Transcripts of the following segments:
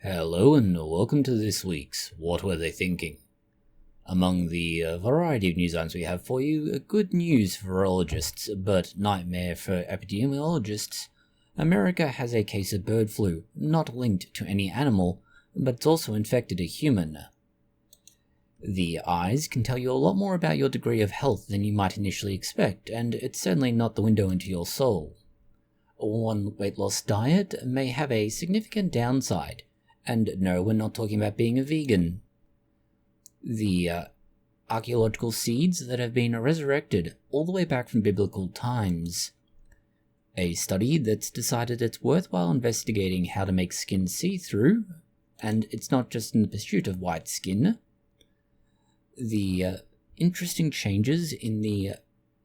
Hello and welcome to this week's What Were They Thinking? Among the variety of news items we have for you, good news for virologists, but nightmare for epidemiologists. America has a case of bird flu, not linked to any animal, but it's also infected a human. The eyes can tell you a lot more about your degree of health than you might initially expect, and it's certainly not the window into your soul. One weight loss diet may have a significant downside. And no, we're not talking about being a vegan. The archaeological seeds that have been resurrected all the way back from biblical times. A study that's decided it's worthwhile investigating how to make skin see-through, and it's not just in the pursuit of white skin. The interesting changes in the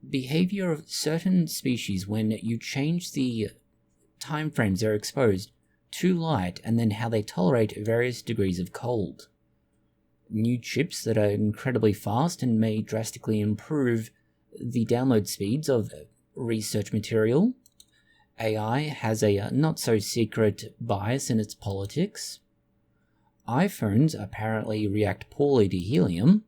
behavior of certain species when you change the time frames they're exposed to light, and then how they tolerate various degrees of cold. New chips that are incredibly fast and may drastically improve the download speeds of research material. AI has a not-so-secret bias in its politics. iPhones apparently react poorly to helium.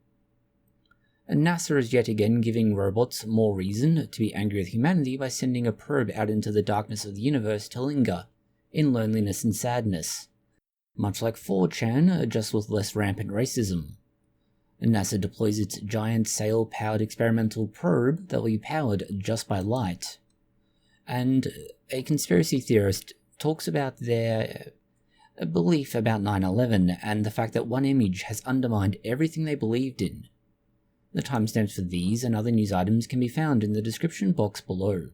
And NASA is yet again giving robots more reason to be angry with humanity by sending a probe out into the darkness of the universe to linger in loneliness and sadness, much like 4chan, just with less rampant racism. NASA deploys its giant sail-powered experimental probe that will be powered just by light. And a conspiracy theorist talks about their belief about 9/11 and the fact that one image has undermined everything they believed in. The timestamps for these and other news items can be found in the description box below.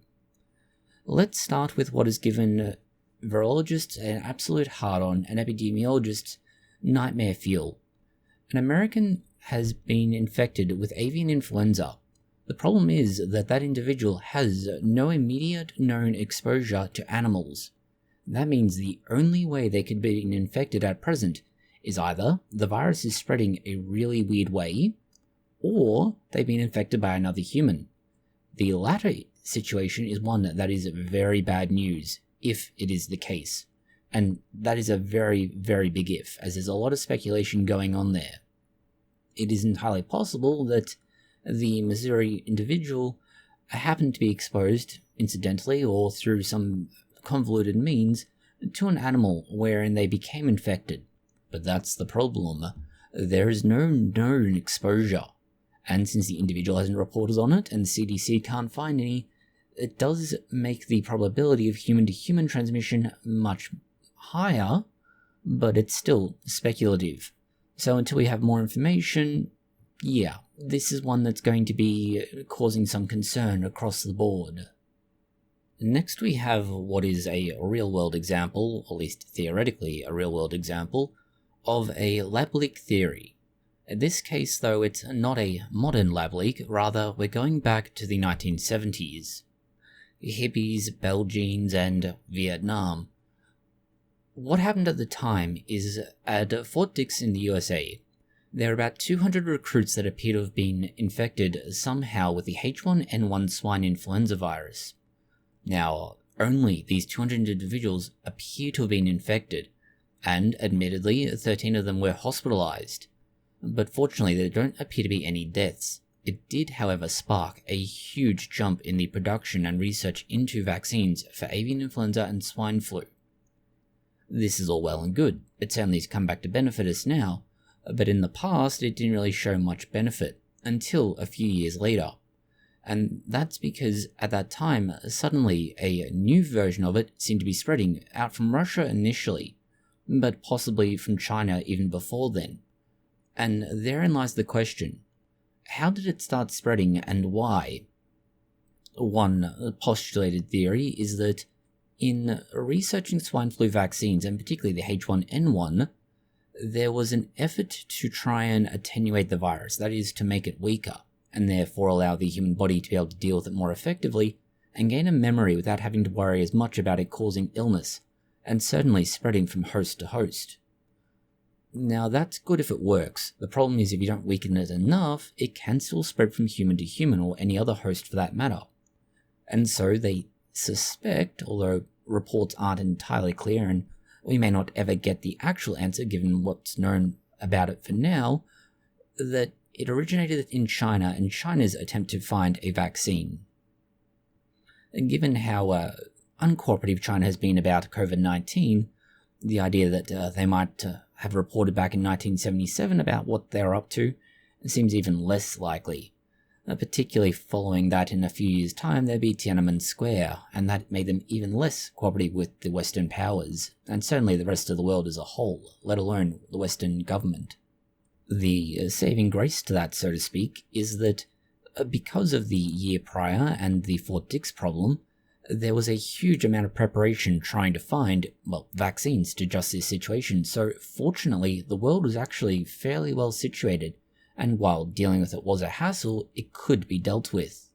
Let's start with what has given virologists an absolute hard-on and epidemiologists nightmare fuel. An American has been infected with avian influenza. The problem is that that individual has no immediate known exposure to animals. That means the only way they could be infected at present is either the virus is spreading a really weird way, or they've been infected by another human. The latter situation is one that is very bad news, if it is the case. And that is a very, very big if, as there's a lot of speculation going on there. It is entirely possible that the Missouri individual happened to be exposed, incidentally or through some convoluted means, to an animal wherein they became infected. But that's the problem. There is no known exposure. And since the individual hasn't reported on it, and the CDC can't find any, it does make the probability of human-to-human transmission much higher, but it's still speculative. So until we have more information, yeah, this is one that's going to be causing some concern across the board. Next we have what is a real-world example, or at least theoretically a real-world example, of a lab leak theory. In this case, though, it's not a modern lab leak, rather we're going back to the 1970s. Hippies, Belgians, and Vietnam. What happened at the time is at Fort Dix in the USA, there are about 200 recruits that appear to have been infected somehow with the H1N1 swine influenza virus. Now, only these 200 individuals appear to have been infected, and admittedly 13 of them were hospitalized. But fortunately there don't appear to be any deaths. It did, however, spark a huge jump in the production and research into vaccines for avian influenza and swine flu. This is all well and good. It certainly has come back to benefit us now, but in the past it didn't really show much benefit, until a few years later. And that's because at that time, suddenly a new version of it seemed to be spreading out from Russia initially, but possibly from China even before then. And therein lies the question. How did it start spreading and why? One postulated theory is that in researching swine flu vaccines, and particularly the H1N1, there was an effort to try and attenuate the virus, that is, to make it weaker, and therefore allow the human body to be able to deal with it more effectively, and gain a memory without having to worry as much about it causing illness, and certainly spreading from host to host. Now that's good if it works. The problem is if you don't weaken it enough, it can still spread from human to human or any other host for that matter. And so they suspect, although reports aren't entirely clear, and we may not ever get the actual answer given what's known about it for now, that it originated in China and China's attempt to find a vaccine. And given how uncooperative China has been about COVID-19, the idea that they might have reported back in 1977 about what they're up to seems even less likely, particularly following that in a few years' time there'd be Tiananmen Square, and that made them even less cooperative with the Western powers, and certainly the rest of the world as a whole, let alone the Western government. The saving grace to that, so to speak, is that because of the year prior and the Fort Dix problem, there was a huge amount of preparation trying to find, vaccines to just this situation, so fortunately the world was actually fairly well situated, and while dealing with it was a hassle, it could be dealt with.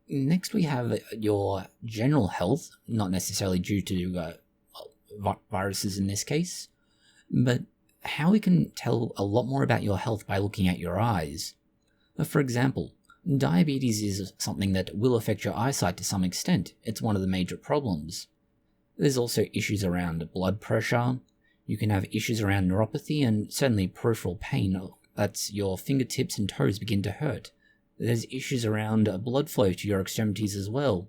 Next we have your general health, not necessarily due to viruses in this case, but how we can tell a lot more about your health by looking at your eyes. For example, diabetes is something that will affect your eyesight to some extent. It's one of the major problems. There's also issues around blood pressure. You can have issues around neuropathy and certainly peripheral pain. That's your fingertips and toes begin to hurt. There's issues around blood flow to your extremities as well.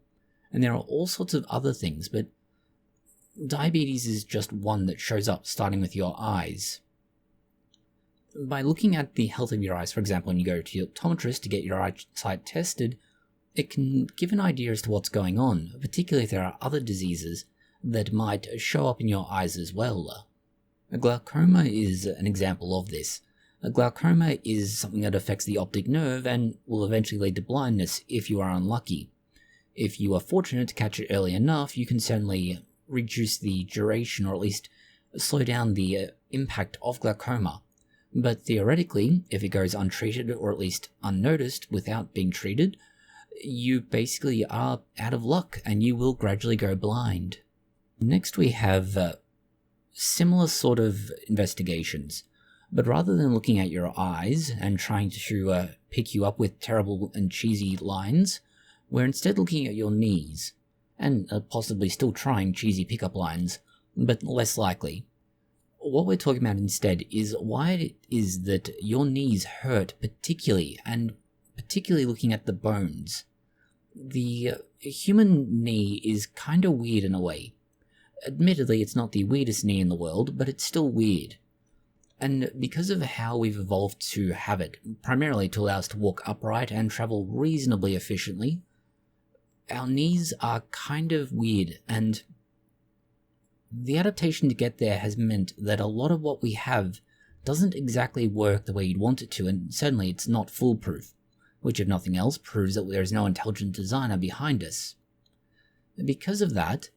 And there are all sorts of other things, but diabetes is just one that shows up starting with your eyes. By looking at the health of your eyes, for example, when you go to your optometrist to get your eyesight tested, it can give an idea as to what's going on, particularly if there are other diseases that might show up in your eyes as well. Glaucoma is an example of this. Glaucoma is something that affects the optic nerve and will eventually lead to blindness if you are unlucky. If you are fortunate to catch it early enough, you can certainly reduce the duration or at least slow down the impact of glaucoma. But theoretically, if it goes untreated or at least unnoticed without being treated, you basically are out of luck and you will gradually go blind. Next we have similar sort of investigations, but rather than looking at your eyes and trying to pick you up with terrible and cheesy lines, we're instead looking at your knees, and possibly still trying cheesy pickup lines, but less likely. What we're talking about instead is why it is that your knees hurt particularly, and particularly looking at the bones. The human knee is kind of weird in a way. Admittedly, it's not the weirdest knee in the world, but it's still weird. And because of how we've evolved to have it, primarily to allow us to walk upright and travel reasonably efficiently, our knees are kind of weird, and the adaptation to get there has meant that a lot of what we have doesn't exactly work the way you'd want it to, and certainly it's not foolproof, which if nothing else proves that there is no intelligent designer behind us. Because of that,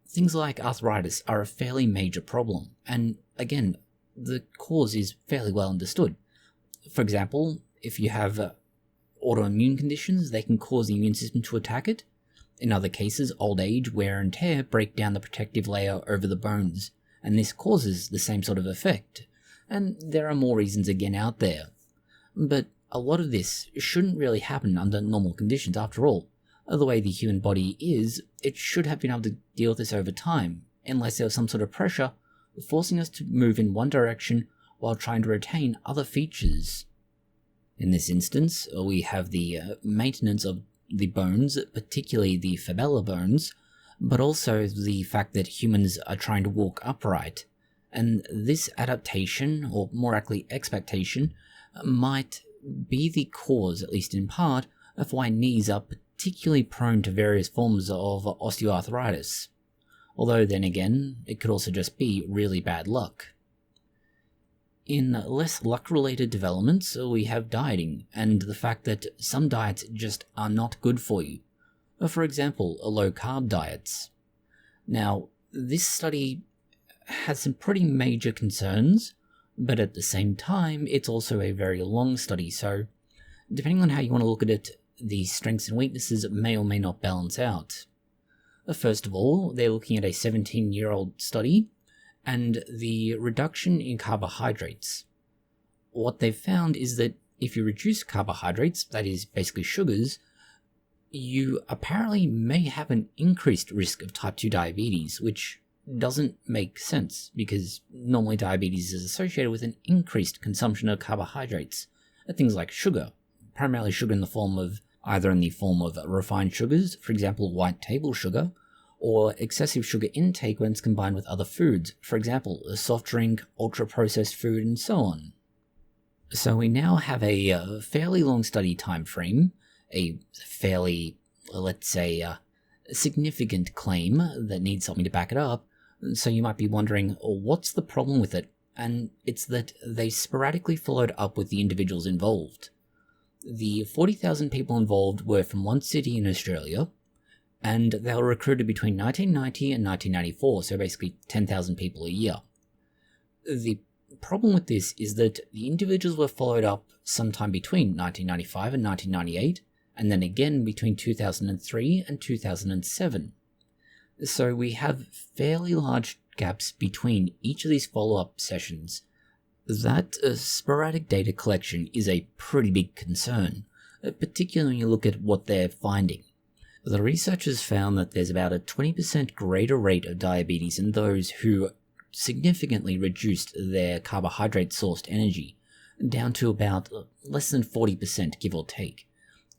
things like arthritis are a fairly major problem, and again, the cause is fairly well understood. For example, if you have autoimmune conditions, they can cause the immune system to attack it. In other cases, old age, wear and tear break down the protective layer over the bones, and this causes the same sort of effect. And there are more reasons again out there. But a lot of this shouldn't really happen under normal conditions after all. The way the human body is, it should have been able to deal with this over time, unless there was some sort of pressure forcing us to move in one direction while trying to retain other features. In this instance, we have the maintenance of the bones, particularly the fibula bones, but also the fact that humans are trying to walk upright. And this adaptation, or more accurately expectation, might be the cause, at least in part, of why knees are particularly prone to various forms of osteoarthritis. Although then again, it could also just be really bad luck. In less luck-related developments, we have dieting, and the fact that some diets just are not good for you. For example, low-carb diets. Now, this study has some pretty major concerns, but at the same time, it's also a very long study, so depending on how you want to look at it, the strengths and weaknesses may or may not balance out. First of all, they're looking at a 17-year-old study, and the reduction in carbohydrates. What they've found is that if you reduce carbohydrates, that is basically sugars, you apparently may have an increased risk of type 2 diabetes, which doesn't make sense, because normally diabetes is associated with an increased consumption of carbohydrates, things like sugar, primarily sugar in the form of refined sugars, for example white table sugar, or excessive sugar intake when it's combined with other foods, for example a soft drink, ultra-processed food, and so on. So we now have a fairly long study time frame, a fairly, let's say, significant claim that needs something to back it up. So you might be wondering, what's the problem with it? And it's that they sporadically followed up with the individuals involved. The 40,000 people involved were from one city in Australia, and they were recruited between 1990 and 1994, so basically 10,000 people a year. The problem with this is that the individuals were followed up sometime between 1995 and 1998, and then again between 2003 and 2007. So we have fairly large gaps between each of these follow-up sessions. That sporadic data collection is a pretty big concern, particularly when you look at what they're finding. The researchers found that there's about a 20% greater rate of diabetes in those who significantly reduced their carbohydrate-sourced energy, down to about less than 40%, give or take,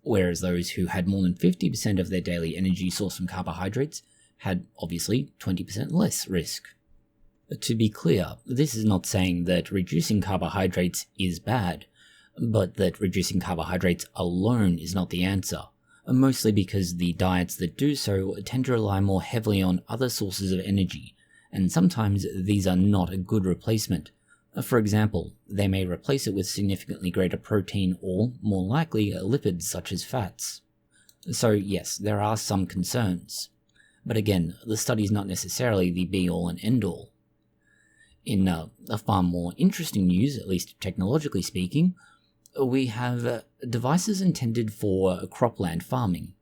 whereas those who had more than 50% of their daily energy sourced from carbohydrates had obviously 20% less risk. To be clear, this is not saying that reducing carbohydrates is bad, but that reducing carbohydrates alone is not the answer, mostly because the diets that do so tend to rely more heavily on other sources of energy, and sometimes these are not a good replacement. For example, they may replace it with significantly greater protein or, more likely, lipids such as fats. So yes, there are some concerns. But again, the study is not necessarily the be-all and end-all. In a far more interesting news, at least technologically speaking, we have devices intended for cropland farming,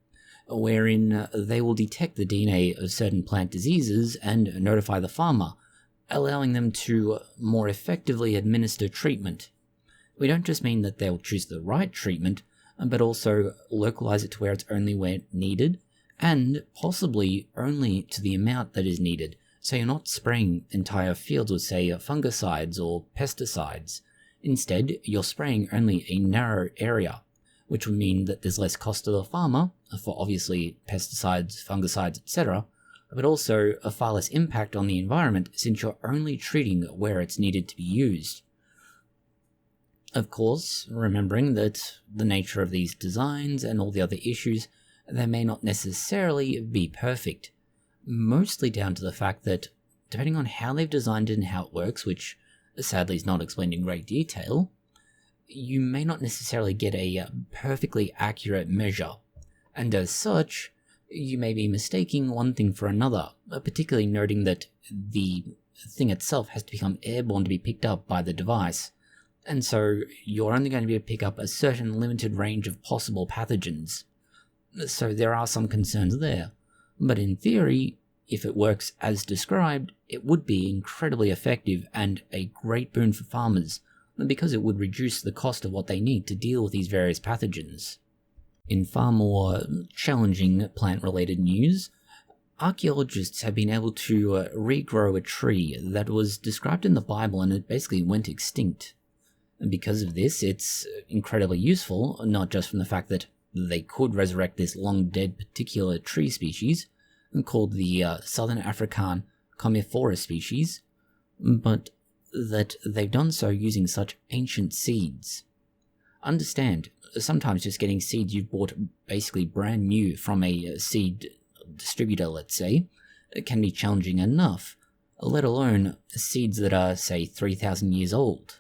wherein they will detect the DNA of certain plant diseases and notify the farmer, allowing them to more effectively administer treatment. We don't just mean that they'll choose the right treatment, but also localize it to where it's only where needed, and possibly only to the amount that is needed, so you're not spraying entire fields with, say, fungicides or pesticides. Instead, you're spraying only a narrow area, which would mean that there's less cost to the farmer for obviously pesticides, fungicides, etc., but also a far less impact on the environment since you're only treating where it's needed to be used. Of course, remembering that the nature of these designs and all the other issues, they may not necessarily be perfect, mostly down to the fact that, depending on how they've designed it and how it works, which sadly is not explained in great detail, you may not necessarily get a perfectly accurate measure, and as such, you may be mistaking one thing for another, particularly noting that the thing itself has to become airborne to be picked up by the device, and so you're only going to be able to pick up a certain limited range of possible pathogens. So there are some concerns there, but in theory, if it works as described, it would be incredibly effective and a great boon for farmers, because it would reduce the cost of what they need to deal with these various pathogens. In far more challenging plant-related news, archaeologists have been able to regrow a tree that was described in the Bible and it basically went extinct. And because of this, it's incredibly useful, not just from the fact that they could resurrect this long-dead particular tree species, called the Southern African Commiphora species, but that they've done so using such ancient seeds. Understand, sometimes just getting seeds you've bought basically brand new from a seed distributor, let's say, can be challenging enough, let alone seeds that are, say, 3,000 years old.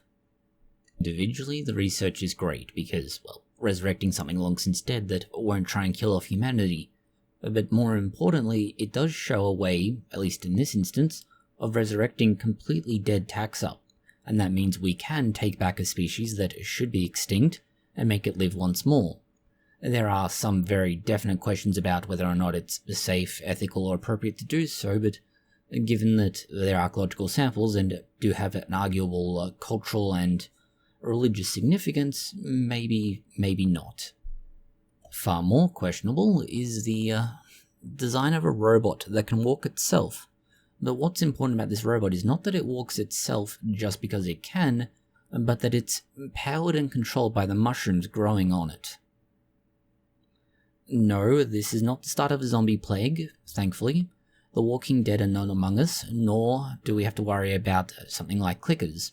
Individually, the research is great because, well, resurrecting something long since dead that won't try and kill off humanity, but more importantly, it does show a way, at least in this instance, of resurrecting completely dead taxa, and that means we can take back a species that should be extinct and make it live once more. There are some very definite questions about whether or not it's safe, ethical, or appropriate to do so, but given that they're archaeological samples and do have an arguable cultural and religious significance, maybe not. Far more questionable is the design of a robot that can walk itself, But what's important about this robot is not that it walks itself just because it can, but that it's powered and controlled by the mushrooms growing on it. No, this is not the start of a zombie plague, thankfully. The Walking Dead are not among us, nor do we have to worry about something like clickers.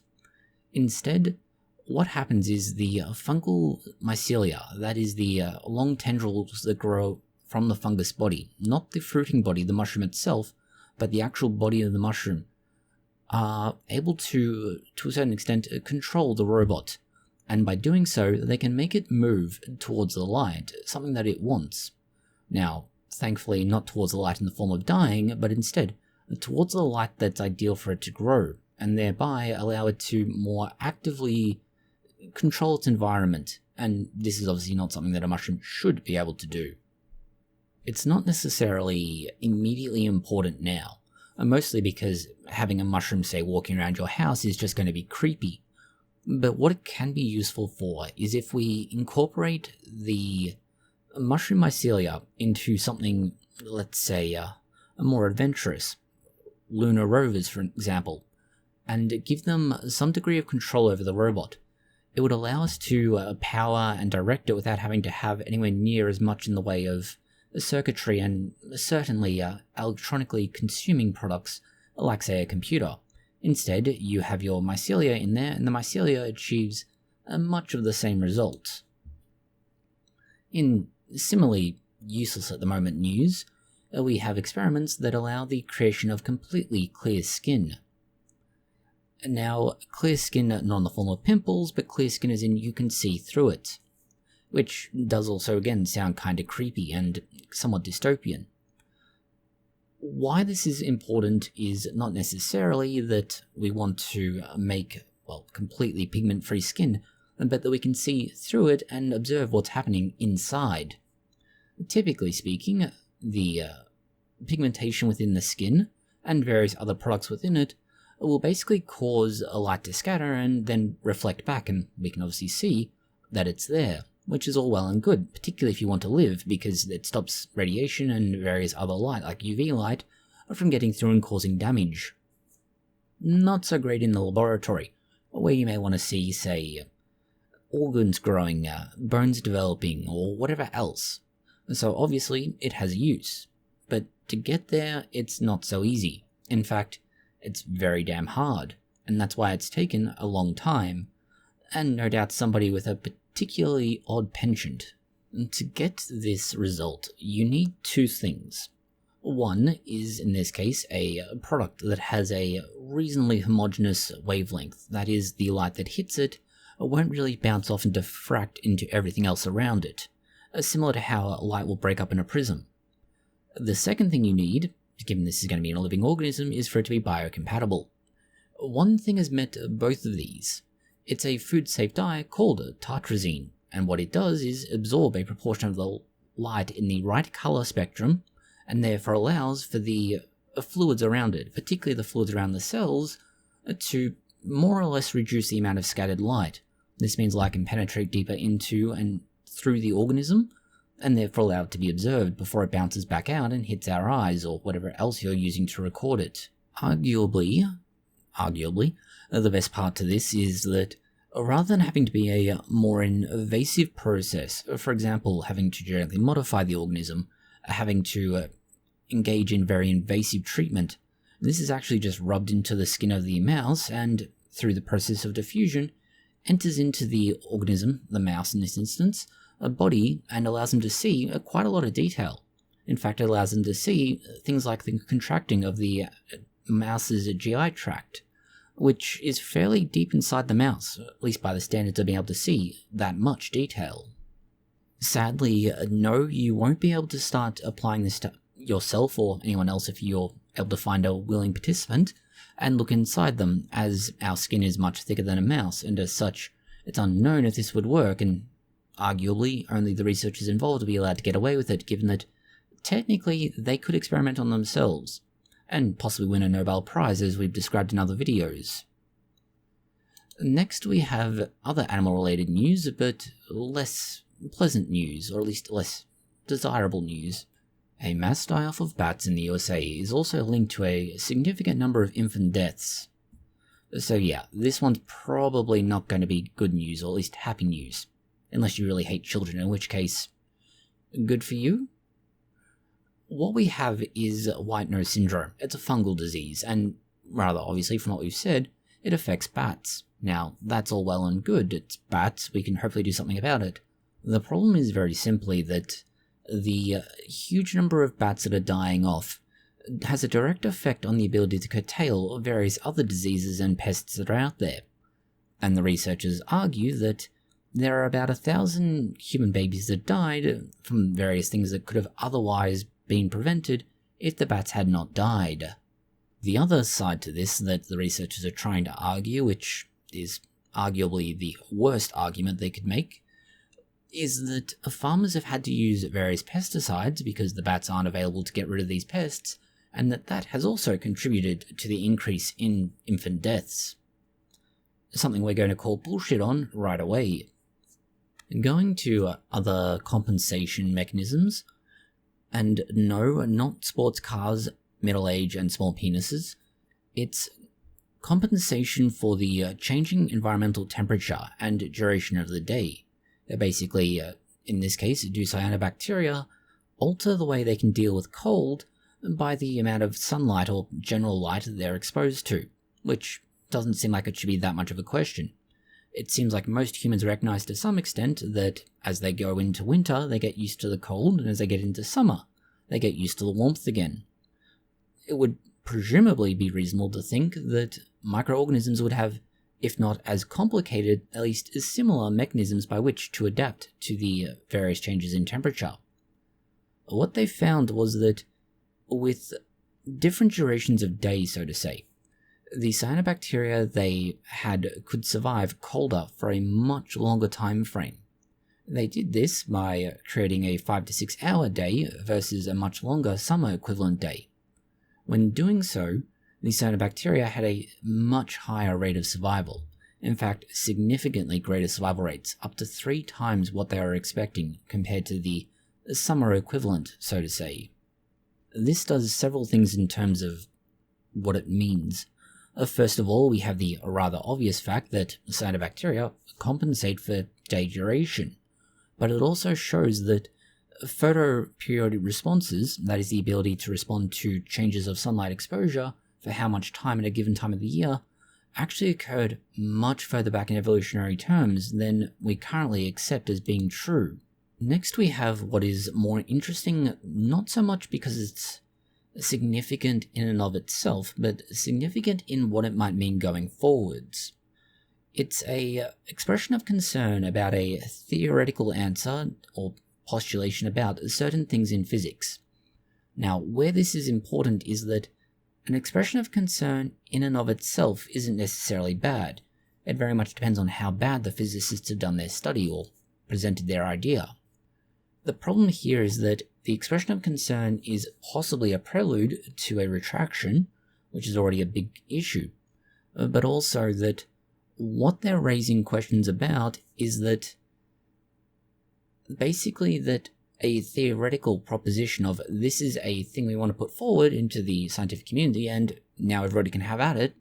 Instead, what happens is the fungal mycelia, that is the long tendrils that grow from the fungus body, not the fruiting body, the mushroom itself, but the actual body of the mushroom, are able to a certain extent, control the robot. And by doing so, they can make it move towards the light, something that it wants. Now, thankfully not towards the light in the form of dying, but instead towards the light that's ideal for it to grow, and thereby allow it to more actively control its environment. And this is obviously not something that a mushroom should be able to do. It's not necessarily immediately important now, mostly because having a mushroom, say, walking around your house is just going to be creepy. But what it can be useful for is if we incorporate the mushroom mycelia into something, let's say, more adventurous, lunar rovers, for example, and give them some degree of control over the robot. It would allow us to power and direct it without having to have anywhere near as much in the way of circuitry and certainly electronically consuming products like, say, a computer. Instead, you have your mycelia in there, and the mycelia achieves much of the same result. In similarly useless at the moment news, we have experiments that allow the creation of completely clear skin. Now, clear skin not in the form of pimples, but clear skin as in you can see through it, which does also again sound kinda creepy and somewhat dystopian. Why this is important is not necessarily that we want to make, completely pigment-free skin, but that we can see through it and observe what's happening inside. Typically speaking, the pigmentation within the skin and various other products within it will basically cause a light to scatter and then reflect back, and we can obviously see that it's there, which is all well and good, particularly if you want to live, because it stops radiation and various other light, like UV light, from getting through and causing damage. Not so great in the laboratory, where you may want to see, say, organs growing, bones developing, or whatever else. So obviously it has use, but to get there, it's not so easy. In fact, it's very damn hard, and that's why it's taken a long time, and no doubt somebody with a particularly odd penchant. To get this result, you need two things. One is, in this case, a product that has a reasonably homogeneous wavelength, that is, the light that hits it won't really bounce off and diffract into everything else around it, similar to how light will break up in a prism. The second thing you need, given this is going to be in a living organism, is for it to be biocompatible. One thing has met both of these. It's a food-safe dye called tartrazine, and what it does is absorb a proportion of the light in the right color spectrum, and therefore allows for the fluids around it, particularly the fluids around the cells, to more or less reduce the amount of scattered light. This means light can penetrate deeper into and through the organism, and therefore allow it to be observed before it bounces back out and hits our eyes or whatever else you're using to record it. Arguably, the best part to this is that rather than having to be a more invasive process, for example, having to genetically modify the organism, having to engage in very invasive treatment, this is actually just rubbed into the skin of the mouse and, through the process of diffusion, enters into the organism, the mouse in this instance, a body, and allows them to see quite a lot of detail. In fact, it allows them to see things like the contracting of the mouse's GI tract, which is fairly deep inside the mouse, at least by the standards of being able to see that much detail. Sadly, no, you won't be able to start applying this to yourself or anyone else if you're able to find a willing participant and look inside them, as our skin is much thicker than a mouse, and as such, it's unknown if this would work, and arguably only the researchers involved will be allowed to get away with it, given that technically they could experiment on themselves, and possibly win a Nobel Prize, as we've described in other videos. Next we have other animal-related news, but less pleasant news, or at least less desirable news. A mass die-off of bats in the USA is also linked to a significant number of infant deaths. So yeah, this one's probably not going to be good news, or at least happy news. Unless you really hate children, in which case, good for you? What we have is white nose syndrome. It's a fungal disease, and rather obviously from what we've said, it affects bats. Now, that's all well and good. It's bats, we can hopefully do something about it. The problem is very simply that the huge number of bats that are dying off has a direct effect on the ability to curtail various other diseases and pests that are out there. And the researchers argue that there are about 1,000 human babies that died from various things that could have otherwise been prevented if the bats had not died. The other side to this that the researchers are trying to argue, which is arguably the worst argument they could make, is that farmers have had to use various pesticides because the bats aren't available to get rid of these pests, and that has also contributed to the increase in infant deaths. Something we're going to call bullshit on right away. Going to other compensation mechanisms, and no, not sports cars, middle age, and small penises. It's compensation for the changing environmental temperature and duration of the day. Basically, in this case, do cyanobacteria alter the way they can deal with cold by the amount of sunlight or general light that they're exposed to, which doesn't seem like it should be that much of a question. It seems like most humans recognize to some extent that as they go into winter, they get used to the cold, and as they get into summer, they get used to the warmth again. It would presumably be reasonable to think that microorganisms would have, if not as complicated, at least as similar mechanisms by which to adapt to the various changes in temperature. What they found was that with different durations of day, so to say, the cyanobacteria they had could survive colder for a much longer time frame. They did this by creating a 5 to 6 hour day versus a much longer summer equivalent day. When doing so, the cyanobacteria had a much higher rate of survival. In fact, significantly greater survival rates, up to 3 times what they were expecting compared to the summer equivalent, so to say. This does several things in terms of what it means. First of all, we have the rather obvious fact that cyanobacteria compensate for day duration, but it also shows that photoperiodic responses, that is the ability to respond to changes of sunlight exposure for how much time at a given time of the year, actually occurred much further back in evolutionary terms than we currently accept as being true. Next we have what is more interesting, not so much because it's significant in and of itself, but significant in what it might mean going forwards. It's a expression of concern about a theoretical answer or postulation about certain things in physics. Now, where this is important is that an expression of concern in and of itself isn't necessarily bad. It very much depends on how bad the physicists have done their study or presented their idea. The problem here is that the expression of concern is possibly a prelude to a retraction, which is already a big issue, but also that what they're raising questions about is that basically that a theoretical proposition of this is a thing we want to put forward into the scientific community and now everybody can have at it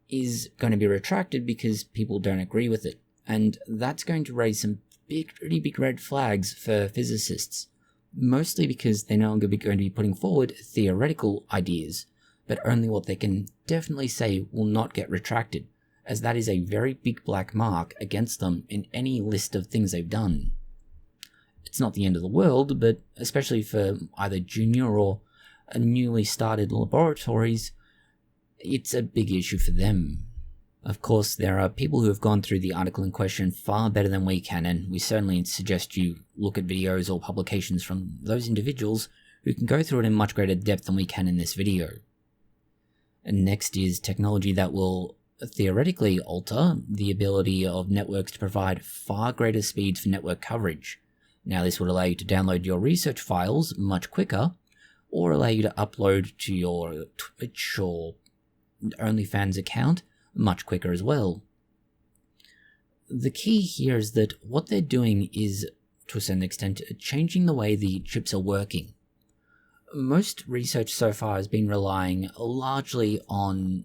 is going to be retracted because people don't agree with it. And that's going to raise some pretty big red flags for physicists, mostly because they're no longer going to be putting forward theoretical ideas, but only what they can definitely say will not get retracted, as that is a very big black mark against them in any list of things they've done. It's not the end of the world, but especially for either junior or newly started laboratories, it's a big issue for them. Of course, there are people who have gone through the article in question far better than we can, and we certainly suggest you look at videos or publications from those individuals who can go through it in much greater depth than we can in this video. And next is technology that will theoretically alter the ability of networks to provide far greater speeds for network coverage. Now, this would allow you to download your research files much quicker, or allow you to upload to your Twitch or OnlyFans account much quicker as well. The key here is that what they're doing is, to a certain extent, changing the way the chips are working. Most research so far has been relying largely on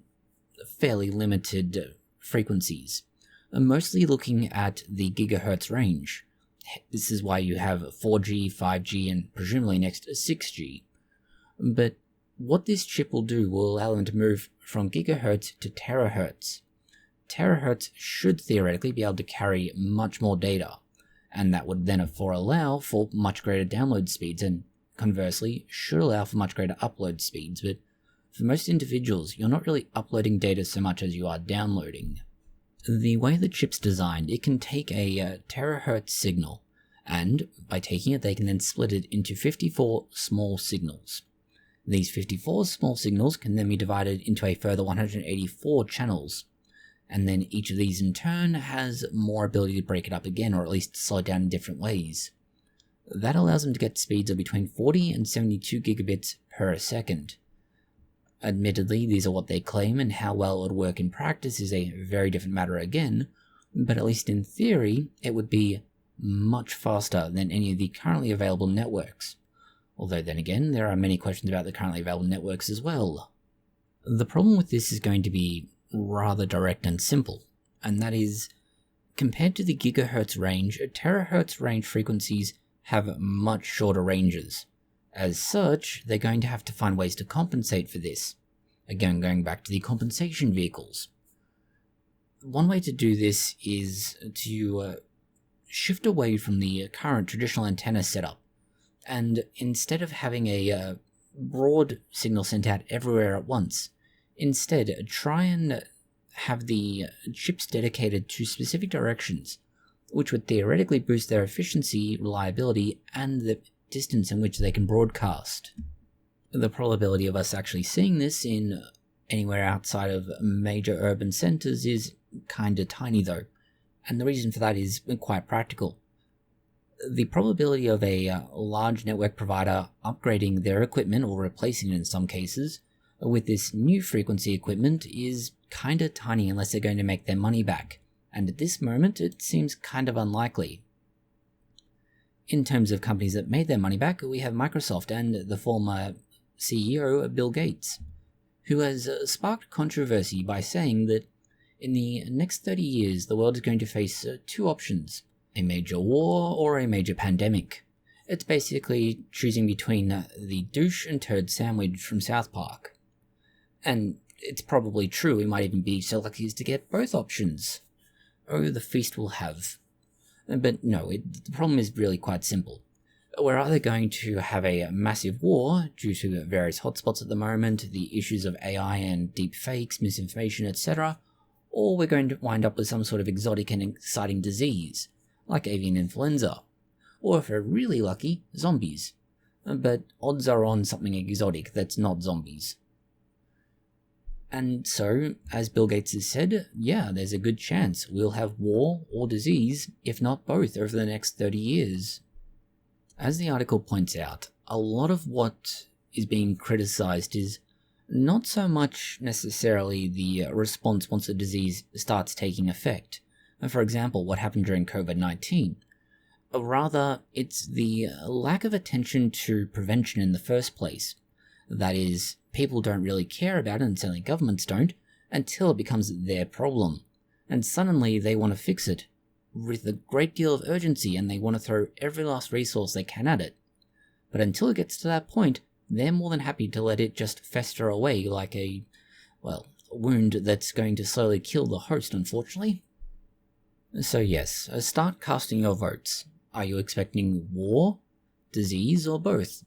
fairly limited frequencies, mostly looking at the gigahertz range. This is why you have 4G, 5G, and presumably next 6G. But what this chip will do will allow them to move from gigahertz to terahertz. Terahertz should theoretically be able to carry much more data, and that would then allow for much greater download speeds, and conversely should allow for much greater upload speeds. But for most individuals, you're not really uploading data so much as you are downloading. The way the chip's designed, it can take a terahertz signal, and by taking it, they can then split it into 54 small signals. These 54 small signals can then be divided into a further 184 channels, and then each of these in turn has more ability to break it up again, or at least slow it down in different ways. That allows them to get speeds of between 40 and 72 gigabits per second. Admittedly, these are what they claim, and how well it would work in practice is a very different matter again, but at least in theory, it would be much faster than any of the currently available networks. Although then again, there are many questions about the currently available networks as well. The problem with this is going to be rather direct and simple, and that is, compared to the gigahertz range, terahertz range frequencies have much shorter ranges. As such, they're going to have to find ways to compensate for this. Again, going back to the compensation vehicles. One way to do this is to shift away from the current traditional antenna setup, and instead of having a broad signal sent out everywhere at once, instead try and have the chips dedicated to specific directions, which would theoretically boost their efficiency, reliability, and the distance in which they can broadcast. The probability of us actually seeing this in anywhere outside of major urban centers is kinda tiny though, and the reason for that is quite practical. The probability of a large network provider upgrading their equipment, or replacing it in some cases, with this new frequency equipment is kinda tiny unless they're going to make their money back, and at this moment it seems kind of unlikely. In terms of companies that made their money back, we have Microsoft and the former CEO, Bill Gates, who has sparked controversy by saying that in the next 30 years the world is going to face two options: a major war or a major pandemic. It's basically choosing between the douche and turd sandwich from South Park. And it's probably true, we might even be so lucky as to get both options. Oh, the feast we'll have. But no, the problem is really quite simple. We're either going to have a massive war due to various hotspots at the moment, the issues of AI and deep fakes, misinformation, etc., or we're going to wind up with some sort of exotic and exciting disease, like avian influenza, or if we're really lucky, zombies. But odds are on something exotic that's not zombies. And so, as Bill Gates has said, yeah, there's a good chance we'll have war or disease, if not both, over the next 30 years. As the article points out, a lot of what is being criticized is not so much necessarily the response once the disease starts taking effect. For example, what happened during COVID-19. Rather, it's the lack of attention to prevention in the first place. That is, people don't really care about it, and certainly governments don't, until it becomes their problem. And suddenly they want to fix it with a great deal of urgency, and they want to throw every last resource they can at it. But until it gets to that point, they're more than happy to let it just fester away like a wound that's going to slowly kill the host, unfortunately. So yes, start casting your votes. Are you expecting war, disease, or both?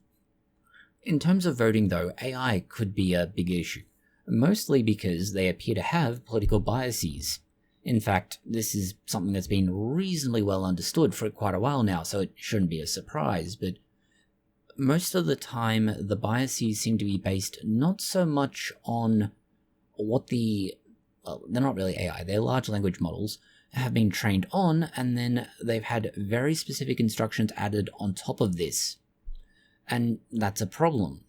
In terms of voting though, AI could be a big issue, mostly because they appear to have political biases. In fact, this is something that's been reasonably well understood for quite a while now, so it shouldn't be a surprise, but most of the time the biases seem to be based not so much on what they're not really AI, they're large language models, have been trained on, and then they've had very specific instructions added on top of this. And that's a problem.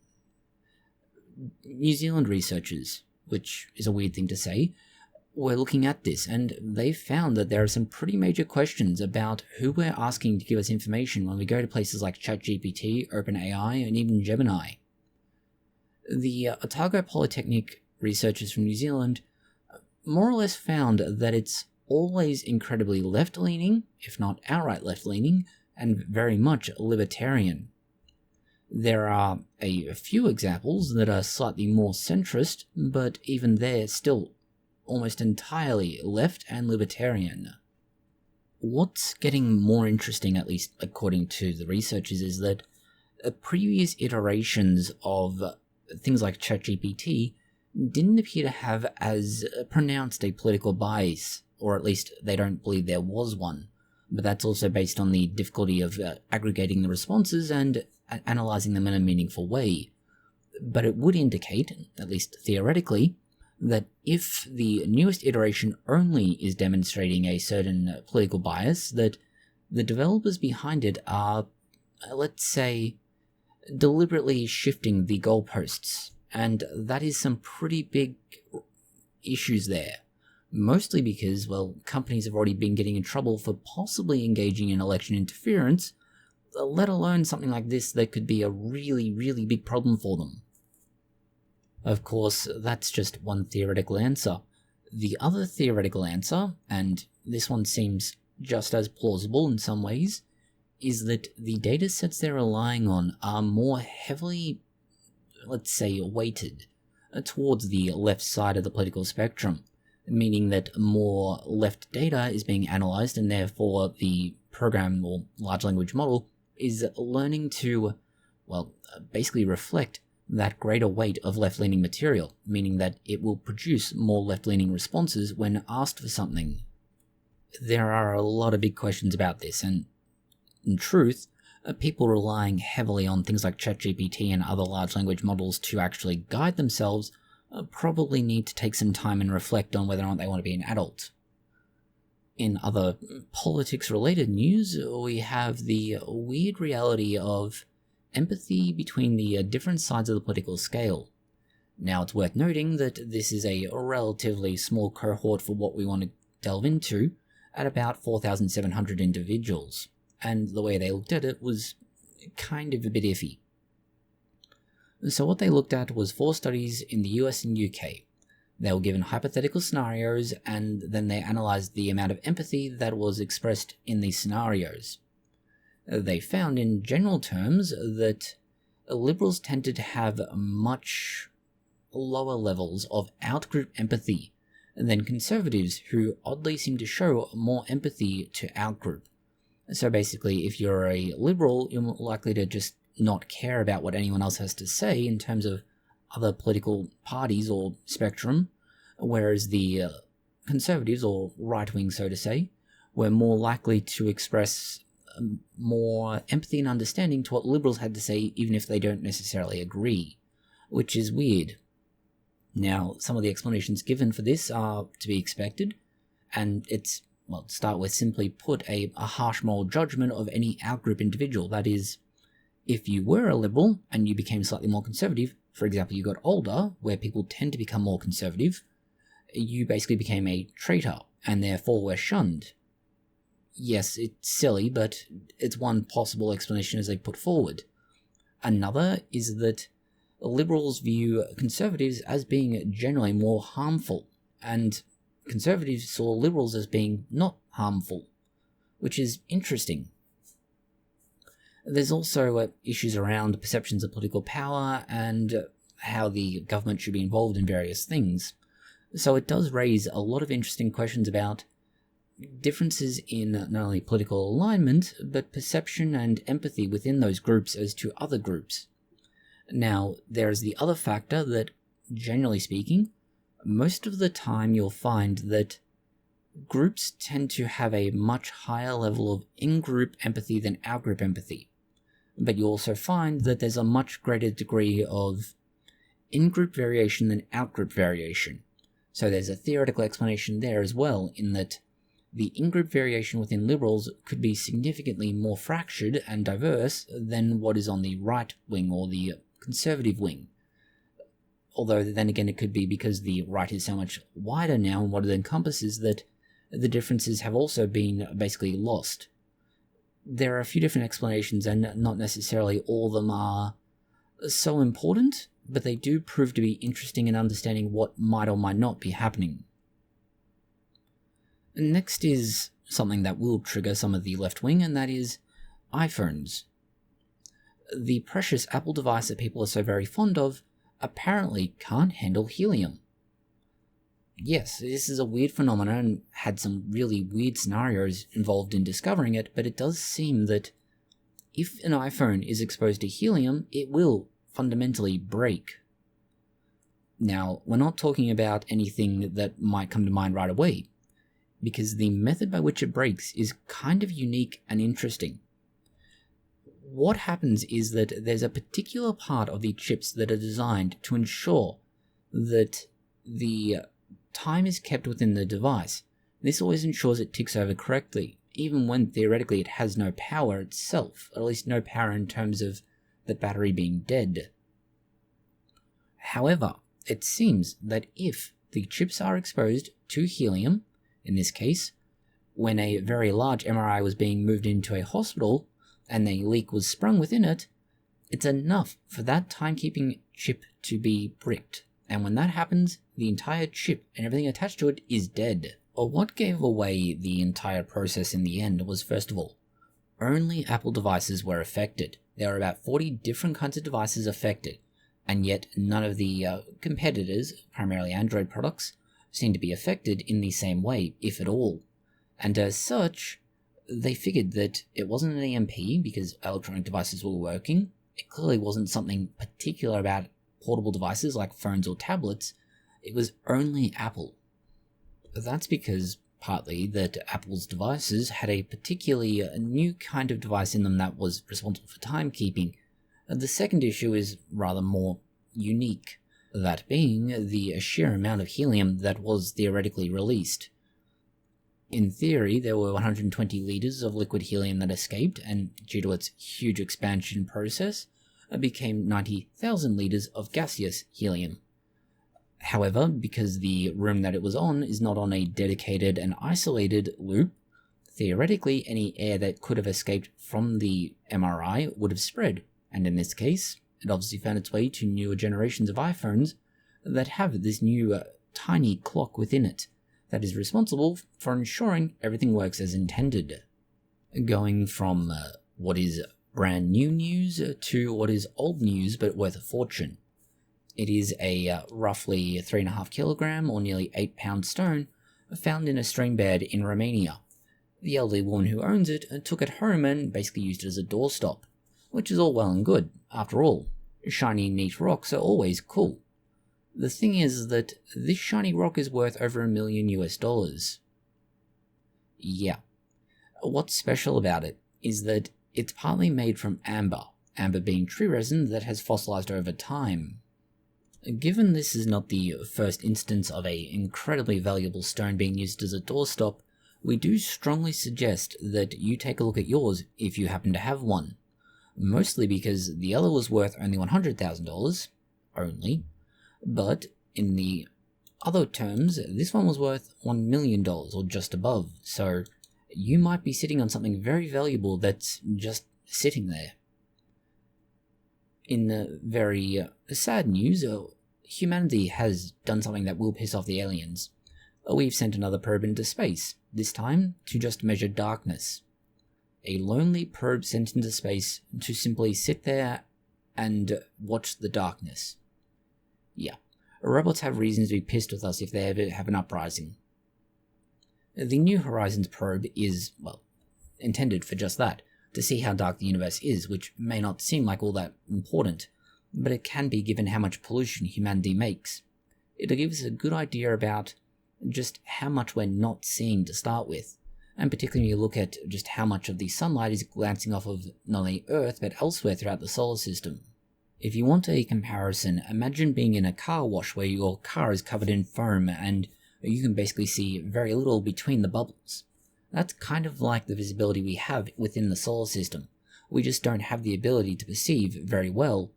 New Zealand researchers, which is a weird thing to say, were looking at this, and they found that there are some pretty major questions about who we're asking to give us information when we go to places like ChatGPT, OpenAI, and even Gemini. The Otago Polytechnic researchers from New Zealand more or less found that it's always incredibly left-leaning, if not outright left-leaning, and very much libertarian. There are a few examples that are slightly more centrist, but even they're still almost entirely left and libertarian. What's getting more interesting, at least according to the researchers, is that previous iterations of things like ChatGPT didn't appear to have as pronounced a political bias, or at least they don't believe there was one. But that's also based on the difficulty of aggregating the responses and analyzing them in a meaningful way. But it would indicate, at least theoretically, that if the newest iteration only is demonstrating a certain political bias, that the developers behind it are, let's say, deliberately shifting the goalposts, and that is some pretty big issues there. Mostly because, well, companies have already been getting in trouble for possibly engaging in election interference, let alone something like this that could be a really, really big problem for them. Of course, that's just one theoretical answer. The other theoretical answer, and this one seems just as plausible in some ways, is that the datasets they're relying on are more heavily, let's say, weighted towards the left side of the political spectrum, meaning that more left data is being analyzed, and therefore the program or large language model is learning to, well, basically reflect that greater weight of left-leaning material, meaning that it will produce more left-leaning responses when asked for something. There are a lot of big questions about this, and in truth, people relying heavily on things like ChatGPT and other large language models to actually guide themselves probably need to take some time and reflect on whether or not they want to be an adult. In other politics-related news, we have the weird reality of empathy between the different sides of the political scale. Now, it's worth noting that this is a relatively small cohort for what we want to delve into, at about 4,700 individuals, and the way they looked at it was kind of a bit iffy. So what they looked at was 4 studies in the US and UK. They were given hypothetical scenarios, and then they analysed the amount of empathy that was expressed in these scenarios. They found in general terms that liberals tended to have much lower levels of outgroup empathy than conservatives, who oddly seem to show more empathy to outgroup. So basically, if you're a liberal, you're more likely to just not care about what anyone else has to say in terms of other political parties or spectrum, whereas the conservatives, or right-wing so to say, were more likely to express more empathy and understanding to what liberals had to say, even if they don't necessarily agree, which is weird. Now, some of the explanations given for this are to be expected, and it's, well, to start with, simply put, a harsh moral judgment of any outgroup individual. That is, if you were a liberal and you became slightly more conservative, for example, you got older, where people tend to become more conservative, you basically became a traitor, and therefore were shunned. Yes, it's silly, but it's one possible explanation as they put forward. Another is that liberals view conservatives as being generally more harmful, and conservatives saw liberals as being not harmful, which is interesting. There's also issues around perceptions of political power and how the government should be involved in various things. So it does raise a lot of interesting questions about differences in not only political alignment, but perception and empathy within those groups as to other groups. Now, there is the other factor that, generally speaking, most of the time you'll find that groups tend to have a much higher level of in-group empathy than out-group empathy. But you also find that there's a much greater degree of in-group variation than out-group variation. So there's a theoretical explanation there as well, in that the in-group variation within liberals could be significantly more fractured and diverse than what is on the right wing or the conservative wing. Although then again it could be because the right is so much wider now in what it encompasses that the differences have also been basically lost. There are a few different explanations, and not necessarily all of them are so important, but they do prove to be interesting in understanding what might or might not be happening. Next is something that will trigger some of the left wing, and that is iPhones. The precious Apple device that people are so very fond of apparently can't handle helium. Yes, this is a weird phenomenon and had some really weird scenarios involved in discovering it, but it does seem that if an iPhone is exposed to helium, it will fundamentally break. Now, we're not talking about anything that might come to mind right away, because the method by which it breaks is kind of unique and interesting. What happens is that there's a particular part of the chips that are designed to ensure that the time is kept within the device. This always ensures it ticks over correctly, even when theoretically it has no power itself, or at least no power in terms of the battery being dead. However, it seems that if the chips are exposed to helium, in this case, when a very large MRI was being moved into a hospital and a leak was sprung within it, it's enough for that timekeeping chip to be bricked. And when that happens, the entire chip and everything attached to it is dead. Or what gave away the entire process in the end was, first of all, only Apple devices were affected. There are about 40 different kinds of devices affected, and yet none of the competitors, primarily Android products, seem to be affected in the same way, if at all. And as such, they figured that it wasn't an EMP because electronic devices were working. It clearly wasn't something particular about portable devices like phones or tablets. It was only Apple. That's because, partly, that Apple's devices had a particularly new kind of device in them that was responsible for timekeeping. The second issue is rather more unique, that being the sheer amount of helium that was theoretically released. In theory, there were 120 liters of liquid helium that escaped, and due to its huge expansion process, it became 90,000 liters of gaseous helium. However, because the room that it was on is not on a dedicated and isolated loop, theoretically any air that could have escaped from the MRI would have spread, and in this case, it obviously found its way to newer generations of iPhones that have this new tiny clock within it that is responsible for ensuring everything works as intended. Going from what is brand new news to what is old news but worth a fortune. It is a roughly 3.5 kilogram or nearly 8 pound stone found in a stream bed in Romania. The elderly woman who owns it took it home and basically used it as a doorstop, which is all well and good. After all, shiny, neat rocks are always cool. The thing is that this shiny rock is worth over $1 million US. Yeah. What's special about it is that it's partly made from amber being tree resin that has fossilized over time. Given this is not the first instance of an incredibly valuable stone being used as a doorstop, we do strongly suggest that you take a look at yours if you happen to have one. Mostly because the other was worth only $100,000, only, but in the other terms, this one was worth $1 million or just above, so you might be sitting on something very valuable that's just sitting there. In very sad news, humanity has done something that will piss off the aliens. We've sent another probe into space, this time to just measure darkness. A lonely probe sent into space to simply sit there and watch the darkness. Yeah, robots have reasons to be pissed with us if they ever have an uprising. The New Horizons probe is, well, intended for just that, to see how dark the universe is, which may not seem like all that important, but it can be given how much pollution humanity makes. It'll give us a good idea about just how much we're not seeing to start with, and particularly when you look at just how much of the sunlight is glancing off of not only Earth but elsewhere throughout the solar system. If you want a comparison, imagine being in a car wash where your car is covered in foam and you can basically see very little between the bubbles. That's kind of like the visibility we have within the solar system. We just don't have the ability to perceive very well,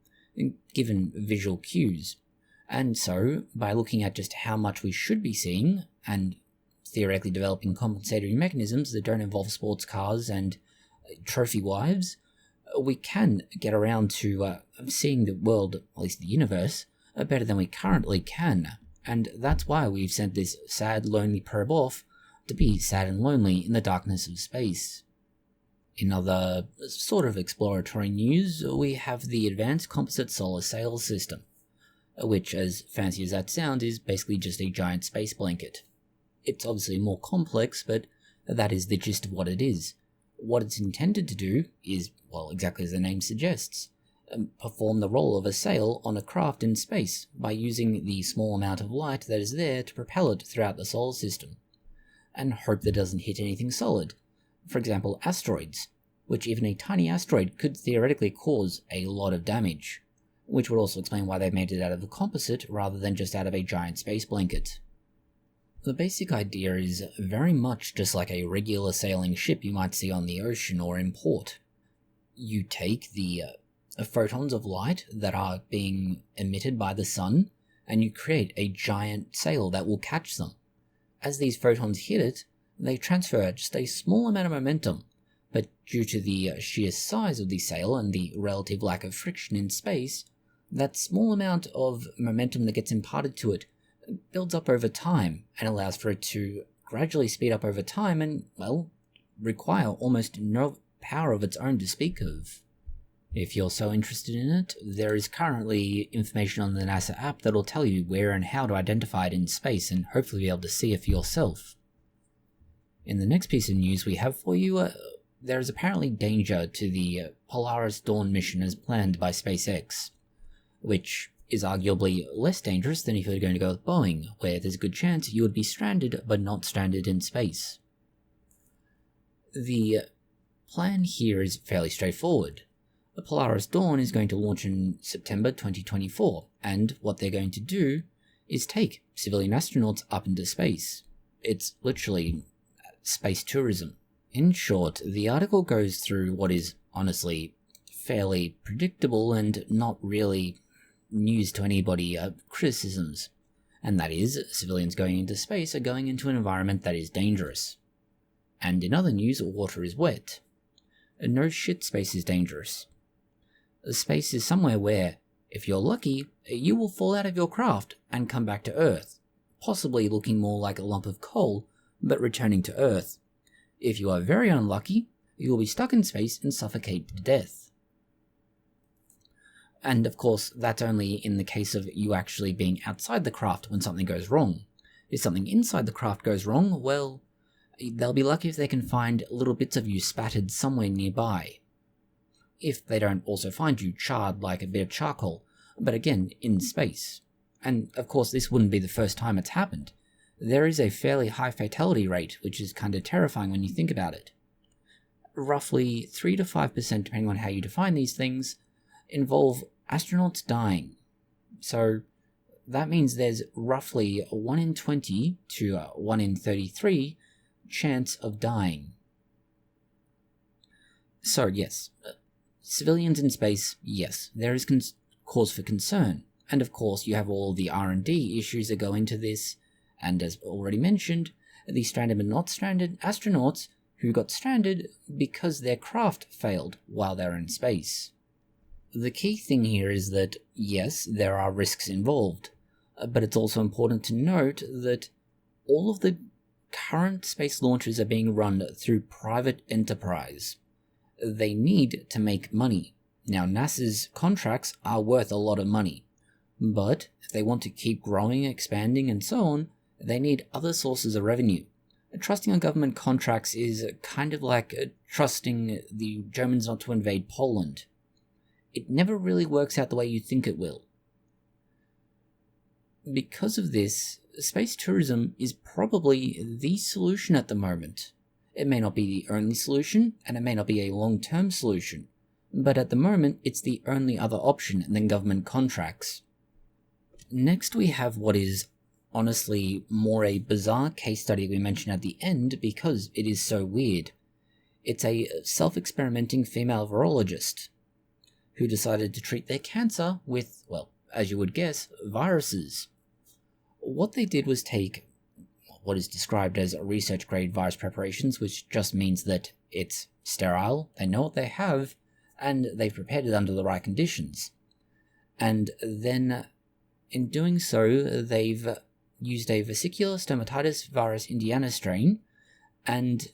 given visual cues. And so, by looking at just how much we should be seeing, and theoretically developing compensatory mechanisms that don't involve sports cars and trophy wives, we can get around to seeing the world, at least the universe, better than we currently can. And that's why we've sent this sad, lonely probe off to be sad and lonely in the darkness of space. In other sort of exploratory news, we have the Advanced Composite Solar Sail System, which, as fancy as that sounds, is basically just a giant space blanket. It's obviously more complex, but that is the gist of what it is. What it's intended to do is, well, exactly as the name suggests, perform the role of a sail on a craft in space by using the small amount of light that is there to propel it throughout the solar system, and hope that it doesn't hit anything solid. For example, asteroids, which even a tiny asteroid could theoretically cause a lot of damage, which would also explain why they made it out of a composite rather than just out of a giant space blanket. The basic idea is very much just like a regular sailing ship you might see on the ocean or in port. You take the photons of light that are being emitted by the sun, and you create a giant sail that will catch them. As these photons hit it, they transfer just a small amount of momentum, but due to the sheer size of the sail and the relative lack of friction in space, that small amount of momentum that gets imparted to it builds up over time and allows for it to gradually speed up over time and, well, require almost no power of its own to speak of. If you're so interested in it, there is currently information on the NASA app that will tell you where and how to identify it in space and hopefully be able to see it for yourself. In the next piece of news we have for you, there is apparently danger to the Polaris Dawn mission as planned by SpaceX, which is arguably less dangerous than if you were going to go with Boeing, where there's a good chance you would be stranded but not stranded in space. The plan here is fairly straightforward. The Polaris Dawn is going to launch in September 2024, and what they're going to do is take civilian astronauts up into space. It's literally space tourism. In short, the article goes through what is honestly fairly predictable and not really news to anybody criticisms, and that is, civilians going into space are going into an environment that is dangerous. And in other news, water is wet. No shit, space is dangerous. Space is somewhere where, if you're lucky, you will fall out of your craft and come back to Earth, possibly looking more like a lump of coal, but returning to Earth. If you are very unlucky, you will be stuck in space and suffocate to death. And of course, that's only in the case of you actually being outside the craft when something goes wrong. If something inside the craft goes wrong, well, they'll be lucky if they can find little bits of you spattered somewhere nearby. If they don't also find you charred like a bit of charcoal, but again, in space. And of course, this wouldn't be the first time it's happened. There is a fairly high fatality rate, which is kind of terrifying when you think about it. Roughly 3 to 5%, depending on how you define these things, involve astronauts dying. So that means there's roughly a 1 in 20 to 1 in 33 chance of dying. So yes, civilians in space, yes, there is cause for concern. And of course you have all the R&D issues that go into this, and as already mentioned, the stranded but not stranded astronauts who got stranded because their craft failed while they were in space. The key thing here is that, yes, there are risks involved, but it's also important to note that all of the current space launches are being run through private enterprise. They need to make money. Now, NASA's contracts are worth a lot of money, but if they want to keep growing, expanding, and so on, they need other sources of revenue. Trusting on government contracts is kind of like trusting the Germans not to invade Poland. It never really works out the way you think it will. Because of this, space tourism is probably the solution at the moment. It may not be the only solution, and it may not be a long-term solution, but at the moment it's the only other option than government contracts. Next we have what is honestly more a bizarre case study we mentioned at the end because it is so weird. It's a self-experimenting female virologist who decided to treat their cancer with, well, as you would guess, viruses. What they did was take what is described as research-grade virus preparations, which just means that it's sterile, they know what they have, and they've prepared it under the right conditions. And then, in doing so, they've used a vesicular stomatitis virus Indiana strain and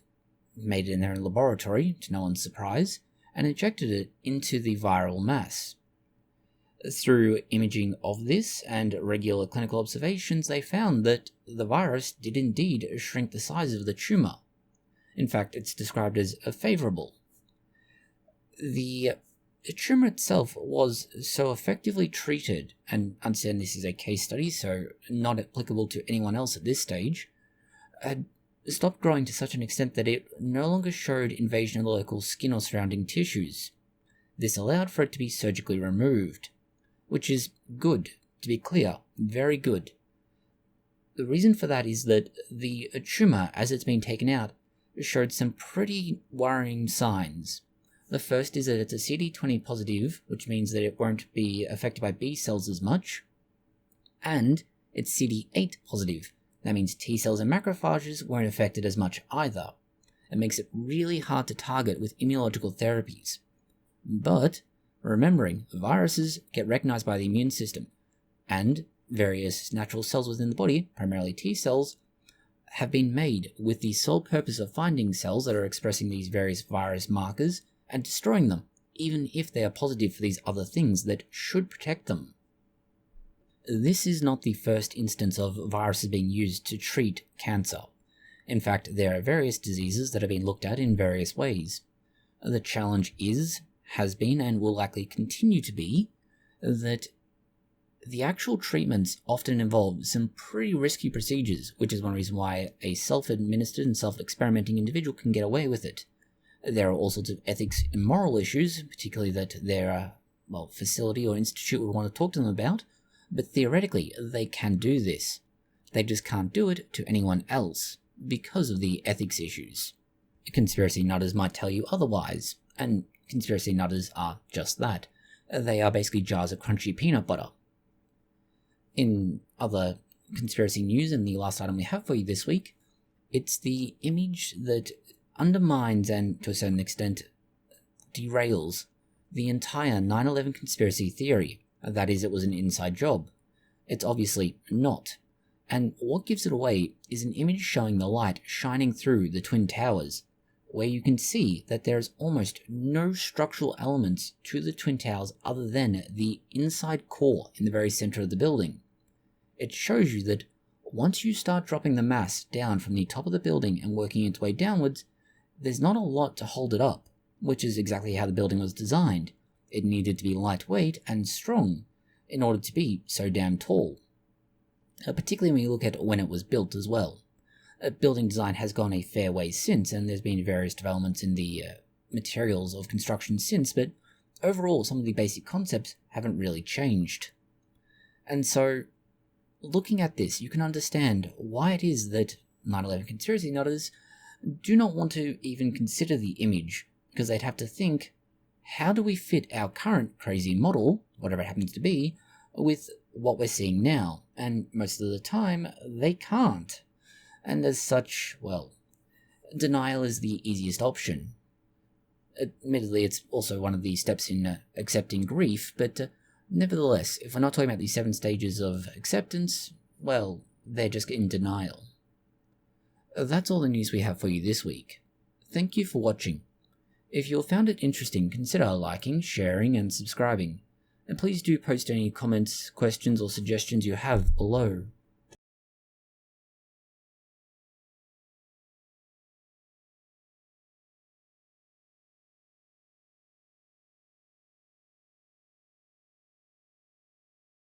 made it in their laboratory, to no one's surprise, and injected it into the viral mass. Through imaging of this and regular clinical observations, they found that the virus did indeed shrink the size of the tumour. In fact, it's described as favourable. The tumour itself was so effectively treated, and understand this is a case study, so not applicable to anyone else at this stage, had stopped growing to such an extent that it no longer showed invasion of the local skin or surrounding tissues. This allowed for it to be surgically removed, which is good, to be clear, very good. The reason for that is that the tumour, as it's been taken out, showed some pretty worrying signs. The first is that it's a CD20 positive, which means that it won't be affected by B cells as much, and it's CD8 positive. That means T cells and macrophages weren't affected as much either. It makes it really hard to target with immunological therapies. But remembering, viruses get recognized by the immune system, and various natural cells within the body, primarily T cells, have been made with the sole purpose of finding cells that are expressing these various virus markers and destroying them, even if they are positive for these other things that should protect them. This is not the first instance of viruses being used to treat cancer. In fact, there are various diseases that have been looked at in various ways. The challenge has been, and will likely continue to be, that the actual treatments often involve some pretty risky procedures, which is one reason why a self-administered and self-experimenting individual can get away with it. There are all sorts of ethics and moral issues, particularly that their facility or institute would want to talk to them about, but theoretically they can do this. They just can't do it to anyone else because of the ethics issues. Conspiracy nutters might tell you otherwise, and conspiracy nutters are just that. They are basically jars of crunchy peanut butter. In other conspiracy news, and the last item we have for you this week, it's the image that undermines and, to a certain extent, derails the entire 9/11 conspiracy theory. That is, it was an inside job. It's obviously not. And what gives it away is an image showing the light shining through the Twin Towers, where you can see that there is almost no structural elements to the Twin Towers other than the inside core in the very center of the building. It shows you that once you start dropping the mass down from the top of the building and working its way downwards, there's not a lot to hold it up, which is exactly how the building was designed. It needed to be lightweight and strong in order to be so damn tall. Particularly when you look at when it was built as well. Building design has gone a fair way since, and there's been various developments in the materials of construction since, but overall some of the basic concepts haven't really changed. And so, looking at this, you can understand why it is that 9/11 conspiracy nutters do not want to even consider the image, because they'd have to think, how do we fit our current crazy model, whatever it happens to be, with what we're seeing now? And most of the time, they can't. And as such, denial is the easiest option. Admittedly, it's also one of the steps in accepting grief, but nevertheless, if we're not talking about the 7 stages of acceptance, they're just in denial. That's all the news we have for you this week. Thank you for watching. If you found it interesting, consider liking, sharing, and subscribing. And please do post any comments, questions, or suggestions you have below.